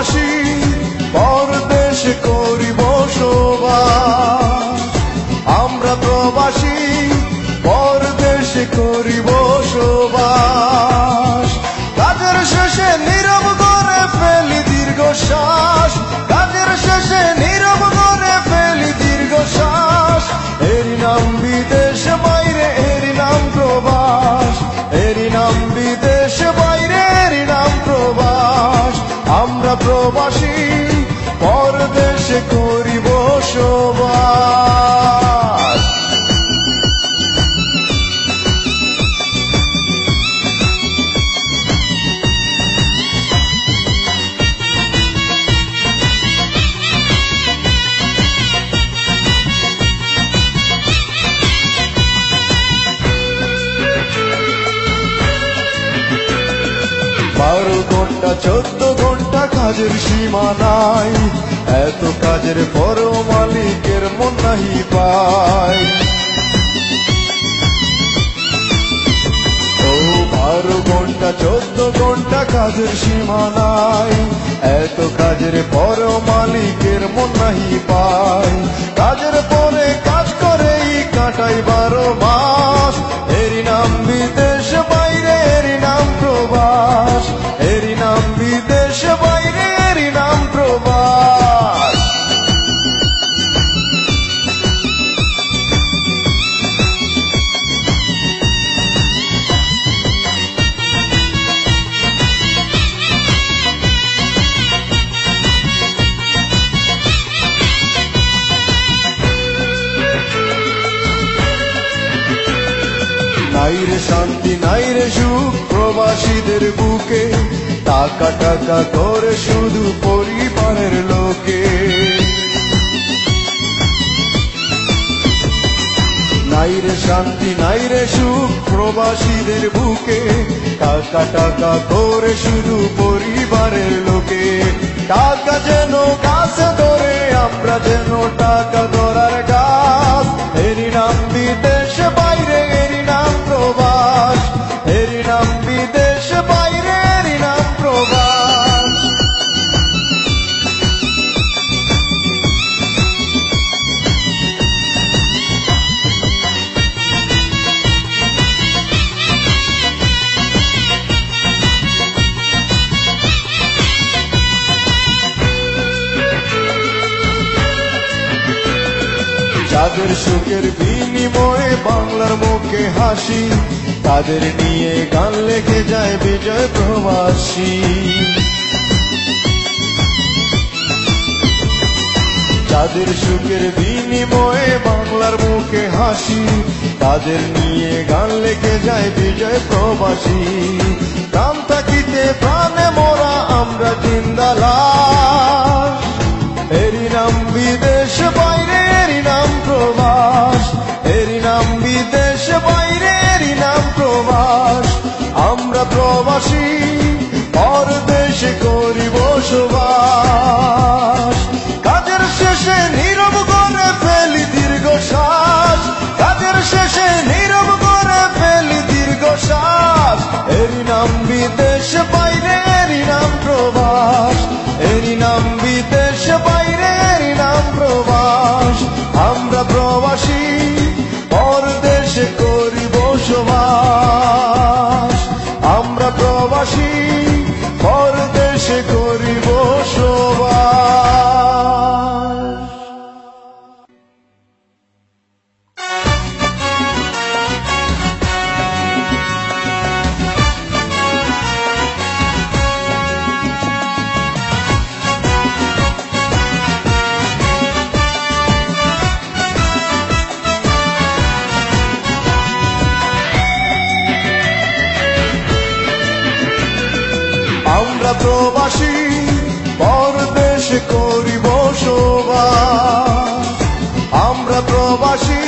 প্রবাসী পরদেশে করি বসবাস। আমরা প্রবাসী পরদেশে করি বসবাস। কাজের শেষে নীরব করে ফেলি দীর্ঘশ্বাস। কাজের শেষে নীরব করে ফেলি দীর্ঘশ্বাস। এরই নাম বিদেশ বাইরে, এরই নাম প্রবাস। এরই নাম বিদেশ বাইরে, এরই নাম প্রবাস। আমরা প্রবাসী পরদেশে করি বসবাস। ঘন্টা 14 ঘন্টা কাজের সীমা নাই। এত কাজের পরও মালিকের মন নাহি পায়। ও 12 ঘন্টা 14 ঘন্টা কাজের সীমা নাই। এত কাজের পরও মালিকের মন নাহি পায়। কাজের পরে কাজ করেই কাটাই 12 মাস। এরই নাম বিদেশ বাইরে, এরই নাম প্রবাস। এরই নাম বিদেশ বাইরে, এরই নাম প্রবাস। নাইরে শান্তি নাইরে সুখ প্রবাসীদের বুকে। টাকা টাকা করে শুধু পরিবারের লোকে। নাইরে শান্তি নাইরে সুখ প্রবাসীদের বুকে। টাকা টাকা করে শুধু পরিবারের লোকে। টাকা যেন গাছে ধরে, আমরা যেন টাকা ধরার গাছ। এরই নাম বিদেশ বাইরে, এরই নাম প্রবাস। এরই নাম বিদেশ বাইরে, এরই নাম প্রবাস। যাদের সুখের বিনিময়ে বাংলার মুখে হাসি, তাদের নিয়ে গান লেগে যায় বিজয় প্রবাসী। যাদের সুখের বিনিময়ে বাংলার মুখে হাসি, তাদের নিয়ে গান লেগে যায় বিজয় প্রবাসী। প্রাণ থাকিতে প্রাণে মোরা আমরা জিন্দা লাশ। এরই নাম বিদেশ বাইরে, এরই নাম প্রবাস। এরই নাম বিদেশ বাইরে, এরই নাম প্রবাস। আমরা প্রবাসী পরদেশে করি বসবাস। কাজের শেষে নীরব করে ফেলি দীর্ঘশ্বাস। কাজের শেষে নীরব করে ফেলি দীর্ঘশ্বাস। এরই নাম বিদেশ বাইরে, এরই নাম প্রবাস। এরই নাম বিদেশ বাইরে, এরই নাম প্রবাস। আমরা প্রবাসী পরদেশে করি বসবাস। আমরা প্রবাসী পরদেশে করি বসবাস। আমরা প্রবাসী পরদেশে করি বসবাস। আমরা প্রবাসী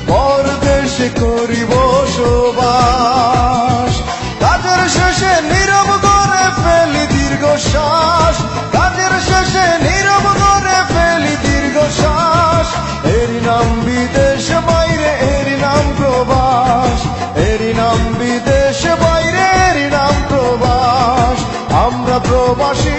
পরদেশে করি বসবাস। কাজের শেষে নীরব করে ফেলি দীর্ঘশ্বাস। কাজের শেষে নীরব করে ফেলি দীর্ঘশ্বাস। এরই নাম বিদেশ বাইরে, এরই নাম প্রবাস। এরই নাম বিদেশ বাইরে, এরই নাম প্রবাস। আমরা প্রবাসী